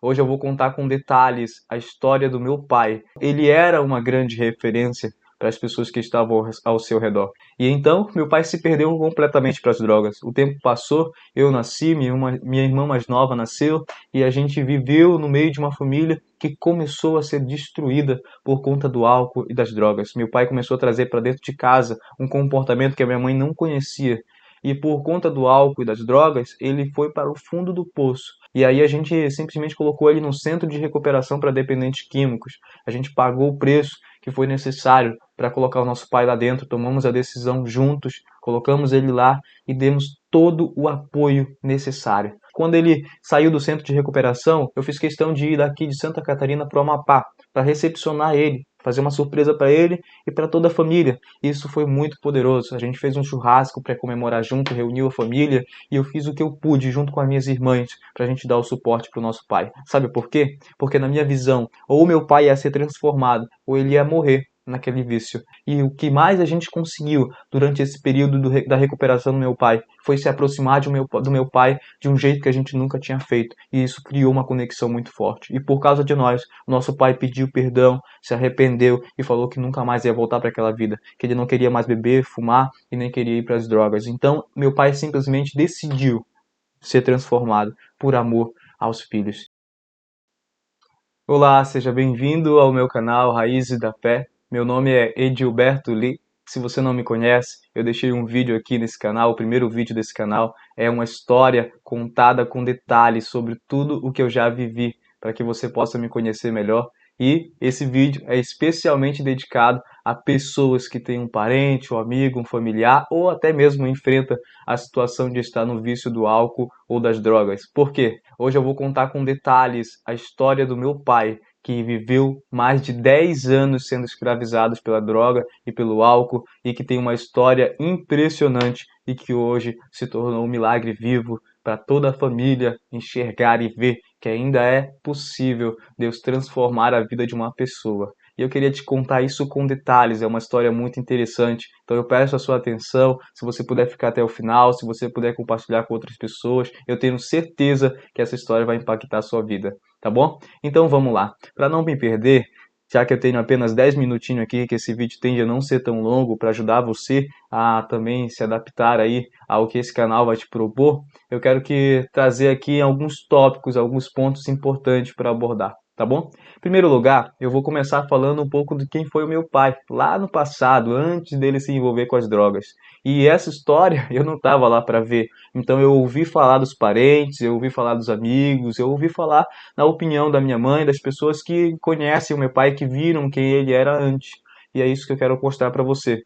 Hoje eu vou contar com detalhes a história do meu pai. Ele era uma grande referência para as pessoas que estavam ao seu redor. E então, meu pai se perdeu completamente para as drogas. O tempo passou, eu nasci, minha irmã mais nova nasceu, e a gente viveu no meio de uma família que começou a ser destruída por conta do álcool e das drogas. Meu pai começou a trazer para dentro de casa um comportamento que a minha mãe não conhecia. E por conta do álcool e das drogas, ele foi para o fundo do poço. E aí a gente simplesmente colocou ele no centro de recuperação para dependentes químicos. A gente pagou o preço que foi necessário para colocar o nosso pai lá dentro, tomamos a decisão juntos, colocamos ele lá e demos todo o apoio necessário. Quando ele saiu do centro de recuperação, eu fiz questão de ir daqui de Santa Catarina para o Amapá, para recepcionar ele, fazer uma surpresa para ele e para toda a família. Isso foi muito poderoso. A gente fez um churrasco para comemorar junto, reuniu a família e eu fiz o que eu pude junto com as minhas irmãs para a gente dar o suporte para o nosso pai. Sabe por quê? Porque na minha visão, ou o meu pai ia ser transformado, ou ele ia morrer naquele vício. E o que mais a gente conseguiu durante esse período da recuperação do meu pai foi se aproximar do meu pai de um jeito que a gente nunca tinha feito. E isso criou uma conexão muito forte. E por causa de nós, nosso pai pediu perdão, se arrependeu e falou que nunca mais ia voltar para aquela vida, que ele não queria mais beber, fumar e nem queria ir para as drogas. Então, meu pai simplesmente decidiu ser transformado por amor aos filhos. Olá, seja bem-vindo ao meu canal Raízes da Fé. Meu nome é Edilberto Lee. Se você não me conhece, eu deixei um vídeo aqui nesse canal. O primeiro vídeo desse canal é uma história contada com detalhes sobre tudo o que eu já vivi, para que você possa me conhecer melhor. E esse vídeo é especialmente dedicado a pessoas que têm um parente, um amigo, um familiar ou até mesmo enfrenta a situação de estar no vício do álcool ou das drogas. Por quê? Hoje eu vou contar com detalhes a história do meu pai, que viveu mais de 10 anos sendo escravizado pela droga e pelo álcool e que tem uma história impressionante e que hoje se tornou um milagre vivo para toda a família enxergar e ver que ainda é possível Deus transformar a vida de uma pessoa. E eu queria te contar isso com detalhes, é uma história muito interessante. Então eu peço a sua atenção, se você puder ficar até o final, se você puder compartilhar com outras pessoas, eu tenho certeza que essa história vai impactar a sua vida, tá bom? Então vamos lá. Para não me perder, já que eu tenho apenas 10 minutinhos aqui, que esse vídeo tende a não ser tão longo, para ajudar você a também se adaptar aí ao que esse canal vai te propor, eu quero trazer aqui alguns tópicos, alguns pontos importantes para abordar. Tá bom? Em primeiro lugar, eu vou começar falando um pouco de quem foi o meu pai, lá no passado, antes dele se envolver com as drogas. E essa história eu não estava lá para ver. Então eu ouvi falar dos parentes, eu ouvi falar dos amigos, eu ouvi falar na opinião da minha mãe, das pessoas que conhecem o meu pai, que viram quem ele era antes. E é isso que eu quero mostrar para você.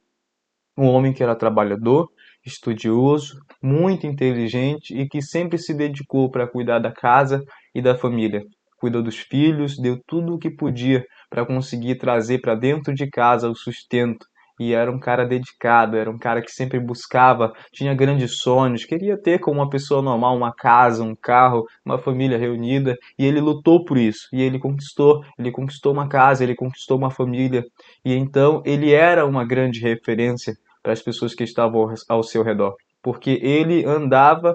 Um homem que era trabalhador, estudioso, muito inteligente e que sempre se dedicou para cuidar da casa e da família. Cuidou dos filhos, deu tudo o que podia para conseguir trazer para dentro de casa o sustento. E era um cara dedicado, era um cara que sempre buscava, tinha grandes sonhos, queria ter como uma pessoa normal uma casa, um carro, uma família reunida, e ele lutou por isso. E ele conquistou uma casa, ele conquistou uma família, e então ele era uma grande referência para as pessoas que estavam ao seu redor, porque ele andava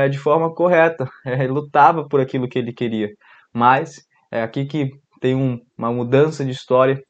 de forma correta, lutava por aquilo que ele queria. Mas é aqui que tem uma mudança de história,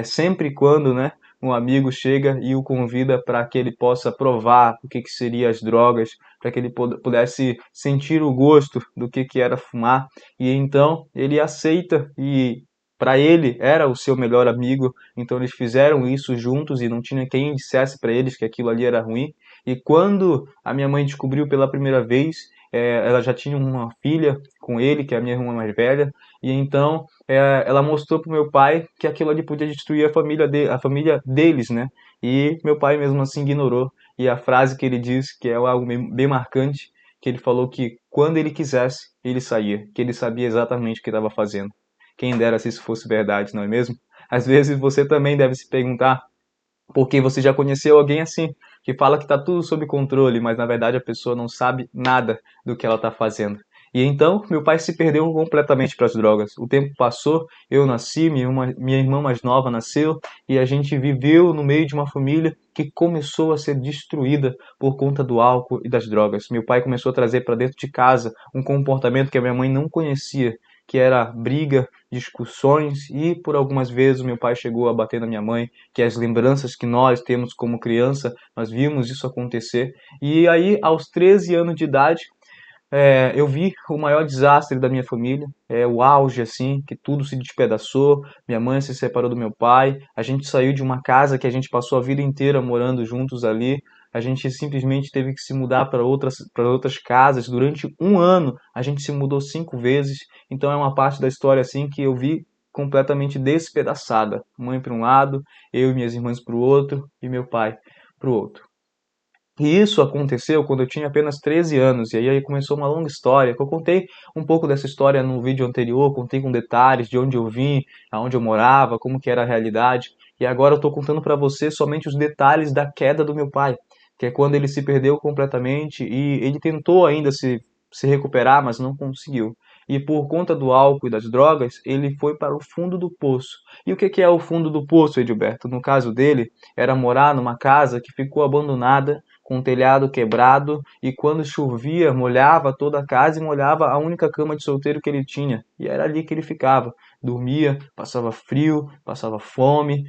sempre quando, né, um amigo chega e o convida para que ele possa provar o que seriam as drogas, para que ele pudesse sentir o gosto do que era fumar, e então ele aceita e para ele era o seu melhor amigo, então eles fizeram isso juntos e não tinha quem dissesse para eles que aquilo ali era ruim. E quando a minha mãe descobriu pela primeira vez, ela já tinha uma filha com ele, que é a minha irmã mais velha, e então ela mostrou para o meu pai que aquilo ali podia destruir a família deles, né? E meu pai mesmo assim ignorou. E a frase que ele disse, que é algo bem marcante, que ele falou que quando ele quisesse, ele saía, que ele sabia exatamente o que estava fazendo. Quem dera se isso fosse verdade, não é mesmo? Às vezes você também deve se perguntar, porque você já conheceu alguém assim, que fala que está tudo sob controle, mas na verdade a pessoa não sabe nada do que ela está fazendo. E então, meu pai se perdeu completamente para as drogas. O tempo passou, eu nasci, minha irmã mais nova nasceu, e a gente viveu no meio de uma família que começou a ser destruída por conta do álcool e das drogas. Meu pai começou a trazer para dentro de casa um comportamento que a minha mãe não conhecia. que era briga, discussões, e por algumas vezes o meu pai chegou a bater na minha mãe, que as lembranças que nós temos como criança, nós vimos isso acontecer. E aí, aos 13 anos de idade, eu vi o maior desastre da minha família, o auge, assim, que tudo se despedaçou, minha mãe se separou do meu pai, a gente saiu de uma casa que a gente passou a vida inteira morando juntos ali, a gente simplesmente teve que se mudar para outras casas, durante um ano a gente se mudou 5 vezes, então é uma parte da história, assim, que eu vi completamente despedaçada, mãe para um lado, eu e minhas irmãs para o outro, e meu pai para o outro. E isso aconteceu quando eu tinha apenas 13 anos, e aí começou uma longa história, que eu contei um pouco dessa história no vídeo anterior, contei com detalhes de onde eu vim, aonde eu morava, como que era a realidade, e agora eu estou contando para você somente os detalhes da queda do meu pai, que é quando ele se perdeu completamente e ele tentou ainda se recuperar, mas não conseguiu. E por conta do álcool e das drogas, ele foi para o fundo do poço. E o que é o fundo do poço, Edilberto? No caso dele, era morar numa casa que ficou abandonada, com o telhado quebrado, e quando chovia, molhava toda a casa e molhava a única cama de solteiro que ele tinha. E era ali que ele ficava. Dormia, passava frio, passava fome,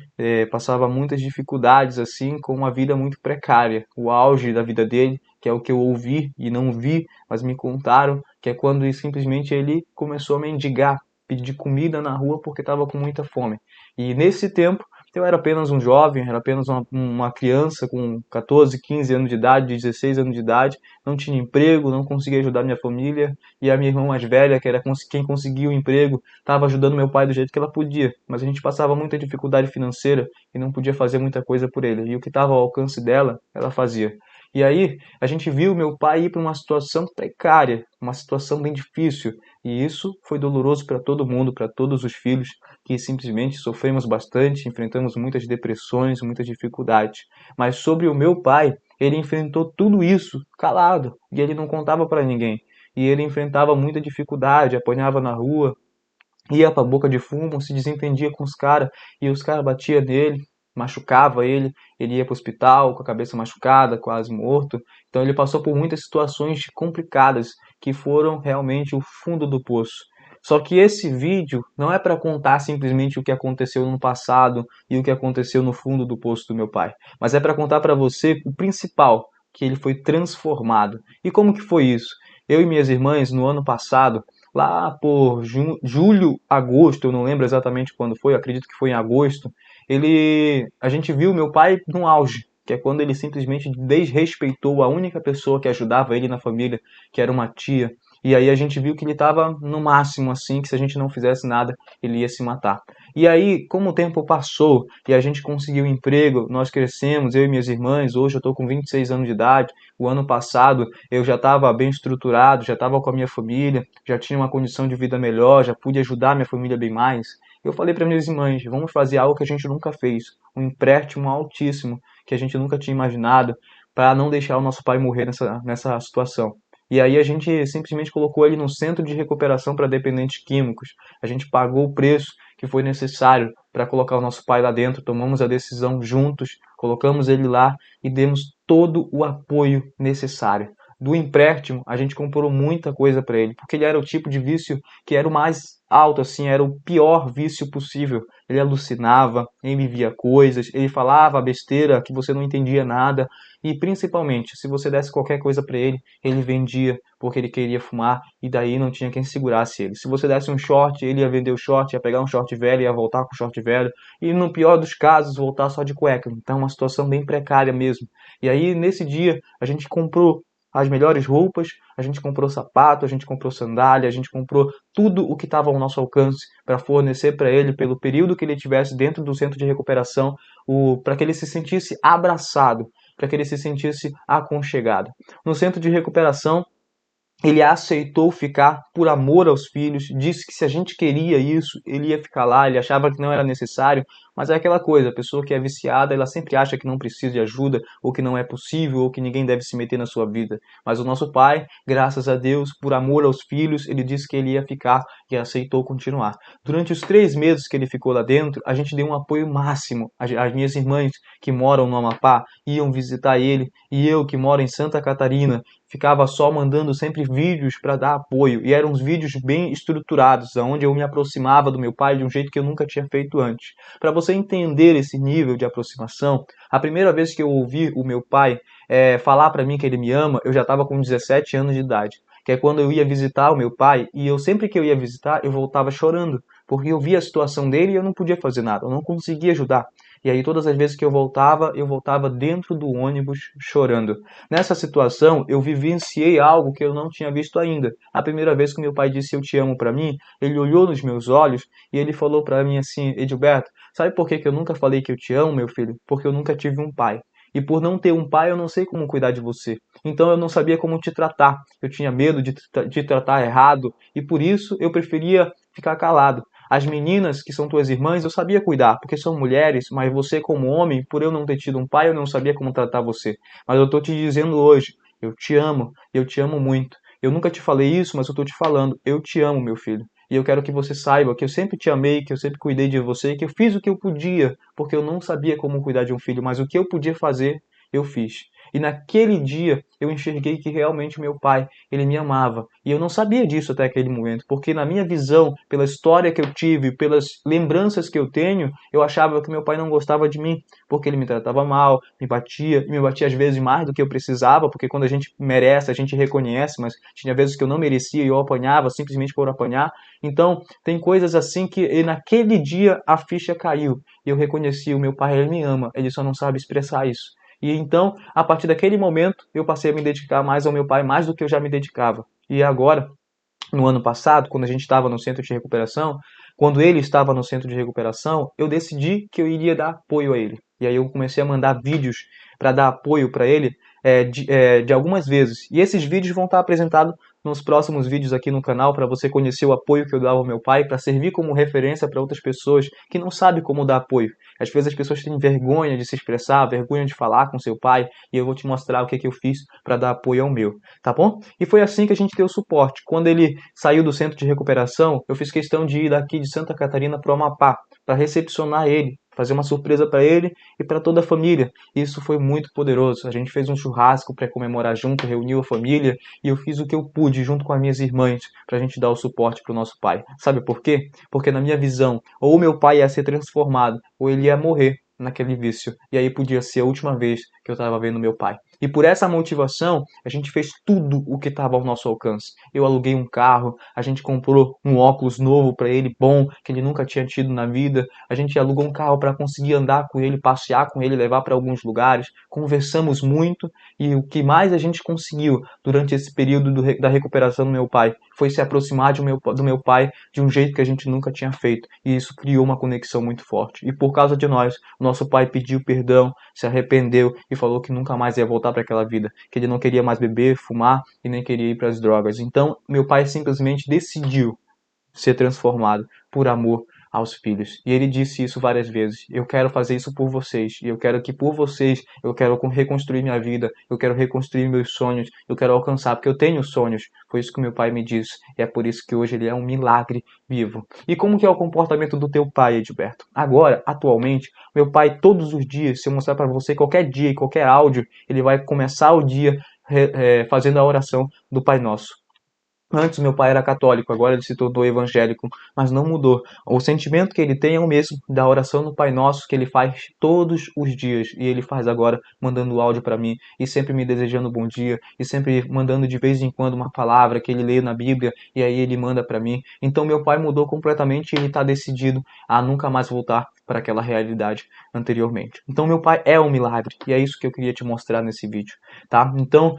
passava muitas dificuldades, assim, com uma vida muito precária. O auge da vida dele, que é o que eu ouvi e não vi, mas me contaram, que é quando simplesmente ele começou a mendigar, pedir comida na rua porque estava com muita fome. E nesse tempo, eu era apenas um jovem, era apenas uma criança com 14, 15 anos de idade, 16 anos de idade, não tinha emprego, não conseguia ajudar minha família, e a minha irmã mais velha, que era quem conseguiu o emprego, estava ajudando meu pai do jeito que ela podia, mas a gente passava muita dificuldade financeira e não podia fazer muita coisa por ele, e o que estava ao alcance dela, ela fazia. E aí, a gente viu meu pai ir para uma situação precária, uma situação bem difícil, e isso foi doloroso para todo mundo, para todos os filhos, que simplesmente sofremos bastante, enfrentamos muitas depressões, muitas dificuldades. Mas sobre o meu pai, ele enfrentou tudo isso calado, e ele não contava para ninguém. E ele enfrentava muita dificuldade, apanhava na rua, ia pra boca de fumo, se desentendia com os caras, e os caras batiam nele, machucava ele, ele ia pro hospital com a cabeça machucada, quase morto. Então ele passou por muitas situações complicadas que foram realmente o fundo do poço. Só que esse vídeo não é para contar simplesmente o que aconteceu no passado e o que aconteceu no fundo do poço do meu pai, mas é para contar para você o principal, que ele foi transformado. E como que foi isso? Eu e minhas irmãs, no ano passado, lá por julho, agosto, eu não lembro exatamente quando foi, acredito que foi em agosto, a gente viu meu pai no auge, que é quando ele simplesmente desrespeitou a única pessoa que ajudava ele na família, que era uma tia. E aí a gente viu que ele estava no máximo, assim, que se a gente não fizesse nada, ele ia se matar. E aí, como o tempo passou e a gente conseguiu emprego, nós crescemos, eu e minhas irmãs, hoje eu estou com 26 anos de idade, o ano passado eu já estava bem estruturado, já estava com a minha família, já tinha uma condição de vida melhor, já pude ajudar minha família bem mais. Eu falei para minhas irmãs, vamos fazer algo que a gente nunca fez, um empréstimo altíssimo que a gente nunca tinha imaginado, para não deixar o nosso pai morrer nessa situação. E aí a gente simplesmente colocou ele no centro de recuperação para dependentes químicos. A gente pagou o preço que foi necessário para colocar o nosso pai lá dentro, tomamos a decisão juntos, colocamos ele lá e demos todo o apoio necessário. Do empréstimo, a gente comprou muita coisa para ele, porque ele era o tipo de vício que era o mais alto, assim, era o pior vício possível. Ele alucinava, ele via coisas, ele falava besteira que você não entendia nada, e principalmente, se você desse qualquer coisa para ele vendia porque ele queria fumar, e daí não tinha quem segurasse ele. Se você desse um short, ele ia vender o short, ia pegar um short velho, ia voltar com o short velho, e no pior dos casos, voltar só de cueca. Então, uma situação bem precária mesmo. E aí, nesse dia, a gente comprou as melhores roupas, a gente comprou sapato, a gente comprou sandália, a gente comprou tudo o que estava ao nosso alcance para fornecer para ele, pelo período que ele tivesse dentro do centro de recuperação, para que ele se sentisse abraçado, para que ele se sentisse aconchegado. No centro de recuperação, ele aceitou ficar por amor aos filhos, disse que se a gente queria isso, ele ia ficar lá, ele achava que não era necessário, Mas é aquela coisa, a pessoa que é viciada, ela sempre acha que não precisa de ajuda, ou que não é possível, ou que ninguém deve se meter na sua vida. Mas o nosso pai, graças a Deus, por amor aos filhos, ele disse que ele ia ficar e aceitou continuar. Durante os 3 meses que ele ficou lá dentro, a gente deu um apoio máximo. As minhas irmãs que moram no Amapá iam visitar ele, e eu que moro em Santa Catarina ficava só mandando sempre vídeos para dar apoio, e eram uns vídeos bem estruturados, onde eu me aproximava do meu pai de um jeito que eu nunca tinha feito antes. Para você entender esse nível de aproximação, a primeira vez que eu ouvi o meu pai falar para mim que ele me ama, eu já estava com 17 anos de idade. Que é quando eu ia visitar o meu pai, e eu sempre que eu ia visitar, eu voltava chorando, porque eu via a situação dele e eu não podia fazer nada, eu não conseguia ajudar. E aí todas as vezes que eu voltava dentro do ônibus chorando. Nessa situação, eu vivenciei algo que eu não tinha visto ainda. A primeira vez que meu pai disse eu te amo para mim, ele olhou nos meus olhos e ele falou para mim assim: Edilberto, sabe por que que eu nunca falei que eu te amo, meu filho? Porque eu nunca tive um pai. E por não ter um pai, eu não sei como cuidar de você. Então eu não sabia como te tratar. Eu tinha medo de te tratar errado e por isso eu preferia ficar calado. As meninas que são tuas irmãs, eu sabia cuidar, porque são mulheres, mas você como homem, por eu não ter tido um pai, eu não sabia como tratar você. Mas eu tô te dizendo hoje, eu te amo muito. Eu nunca te falei isso, mas eu tô te falando, eu te amo, meu filho. E eu quero que você saiba que eu sempre te amei, que eu sempre cuidei de você, que eu fiz o que eu podia, porque eu não sabia como cuidar de um filho, mas o que eu podia fazer, eu fiz. E naquele dia eu enxerguei que realmente meu pai, ele me amava. E eu não sabia disso até aquele momento, porque na minha visão, pela história que eu tive, pelas lembranças que eu tenho, eu achava que meu pai não gostava de mim, porque ele me tratava mal, me batia, e me batia às vezes mais do que eu precisava, porque quando a gente merece, a gente reconhece, mas tinha vezes que eu não merecia e eu apanhava simplesmente por apanhar. Então, tem coisas assim que e naquele dia a ficha caiu. E eu reconheci, o meu pai, ele me ama, ele só não sabe expressar isso. E então, a partir daquele momento, eu passei a me dedicar mais ao meu pai, mais do que eu já me dedicava. E agora, no ano passado, quando a gente estava no centro de recuperação, quando ele estava no centro de recuperação, eu decidi que eu iria dar apoio a ele. E aí eu comecei a mandar vídeos para dar apoio para ele de algumas vezes. E esses vídeos vão estar apresentados nos próximos vídeos aqui no canal para você conhecer o apoio que eu dava ao meu pai, para servir como referência para outras pessoas que não sabem como dar apoio. Às vezes as pessoas têm vergonha de se expressar, vergonha de falar com seu pai, e eu vou te mostrar o que eu fiz para dar apoio ao meu, tá bom? E foi assim que a gente deu suporte. Quando ele saiu do centro de recuperação, eu fiz questão de ir daqui de Santa Catarina para o Amapá, para recepcionar ele, fazer uma surpresa para ele e para toda a família. Isso foi muito poderoso. A gente fez um churrasco para comemorar junto, reuniu a família e eu fiz o que eu pude junto com as minhas irmãs para a gente dar o suporte para o nosso pai. Sabe por quê? Porque na minha visão, ou meu pai ia ser transformado, ou ele ia morrer naquele vício. E aí podia ser a última vez que eu estava vendo meu pai. E por essa motivação, a gente fez tudo o que estava ao nosso alcance. Eu aluguei um carro, a gente comprou um óculos novo para ele, bom, que ele nunca tinha tido na vida. A gente alugou um carro para conseguir andar com ele, passear com ele, levar para alguns lugares. Conversamos muito e o que mais a gente conseguiu durante esse período da recuperação do meu pai foi se aproximar do meu pai de um jeito que a gente nunca tinha feito. E isso criou uma conexão muito forte. E por causa de nós, o nosso pai pediu perdão, se arrependeu e falou que nunca mais ia voltar para aquela vida, que ele não queria mais beber, fumar e nem queria ir para as drogas. Então, meu pai simplesmente decidiu ser transformado por amor aos filhos. E ele disse isso várias vezes. Eu quero fazer isso por vocês. E eu quero que por vocês, eu quero reconstruir minha vida. Eu quero reconstruir meus sonhos. Eu quero alcançar, porque eu tenho sonhos. Foi isso que meu pai me disse. E é por isso que hoje ele é um milagre vivo. E como que é o comportamento do teu pai, Edilberto? Agora, atualmente, meu pai todos os dias, se eu mostrar para você qualquer dia, qualquer áudio, ele vai começar o dia fazendo a oração do Pai Nosso. Antes meu pai era católico, agora ele se tornou evangélico, mas não mudou. O sentimento que ele tem é o mesmo da oração no Pai Nosso que ele faz todos os dias. E ele faz agora mandando áudio para mim e sempre me desejando bom dia e sempre mandando de vez em quando uma palavra que ele lê na Bíblia e aí ele manda para mim. Então meu pai mudou completamente e ele está decidido a nunca mais voltar para aquela realidade anteriormente. Então meu pai é um milagre e é isso que eu queria te mostrar nesse vídeo, tá? Então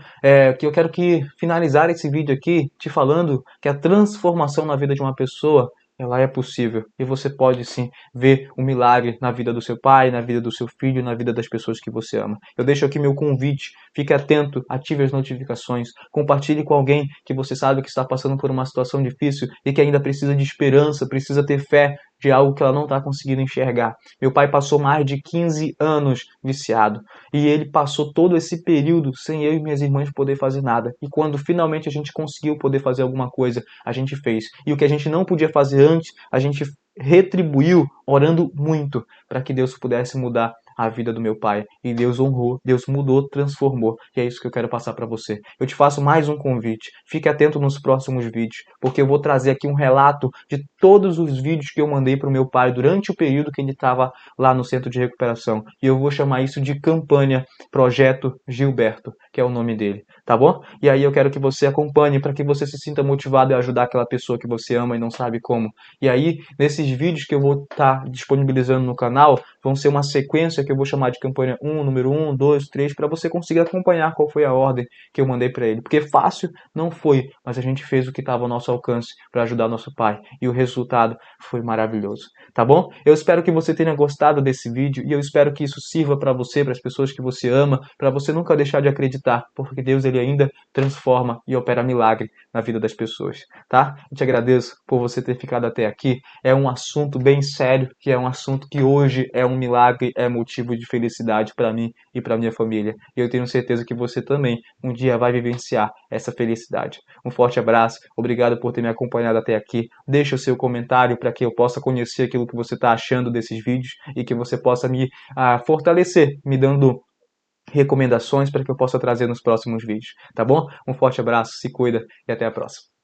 que eu quero finalizar esse vídeo aqui te falando que a transformação na vida de uma pessoa ela é possível e você pode sim ver o milagre na vida do seu pai, na vida do seu filho, na vida das pessoas que você ama. Eu deixo aqui meu convite, fique atento, ative as notificações, compartilhe com alguém que você sabe que está passando por uma situação difícil e que ainda precisa de esperança, precisa ter fé de algo que ela não está conseguindo enxergar. Meu pai passou mais de 15 anos viciado e ele passou todo esse período sem eu e minhas irmãs poder fazer nada. E quando finalmente a gente conseguiu poder fazer alguma coisa, a gente fez. E o que a gente não podia fazer antes, a gente retribuiu orando muito para que Deus pudesse mudar a vida do meu pai. E Deus honrou, Deus mudou, transformou. E é isso que eu quero passar para você. Eu te faço mais um convite. Fique atento nos próximos vídeos, porque eu vou trazer aqui um relato de todos os vídeos que eu mandei para o meu pai durante o período que ele estava lá no centro de recuperação. E eu vou chamar isso de campanha Projeto Gilberto, que é o nome dele, tá bom? E aí eu quero que você acompanhe para que você se sinta motivado a ajudar aquela pessoa que você ama e não sabe como. E aí, nesses vídeos que eu vou estar disponibilizando no canal, vão ser uma sequência que eu vou chamar de campanha 1, número 1, 2, 3, para você conseguir acompanhar qual foi a ordem que eu mandei para ele. Porque fácil não foi, mas a gente fez o que estava ao nosso alcance para ajudar nosso pai. E o resultado foi maravilhoso, tá bom? Eu espero que você tenha gostado desse vídeo e eu espero que isso sirva para você, para as pessoas que você ama, para você nunca deixar de acreditar, porque Deus ele ainda transforma e opera milagre na vida das pessoas, tá? Eu te agradeço por você ter ficado até aqui. É um assunto bem sério, que é um assunto que hoje é um milagre, é motivo de felicidade para mim e para minha família. E eu tenho certeza que você também um dia vai vivenciar essa felicidade. Um forte abraço, obrigado por ter me acompanhado até aqui. Deixa o seu comentário para que eu possa conhecer aquilo que você está achando desses vídeos e que você possa me fortalecer, me dando recomendações para que eu possa trazer nos próximos vídeos, tá bom? Um forte abraço, se cuida e até a próxima.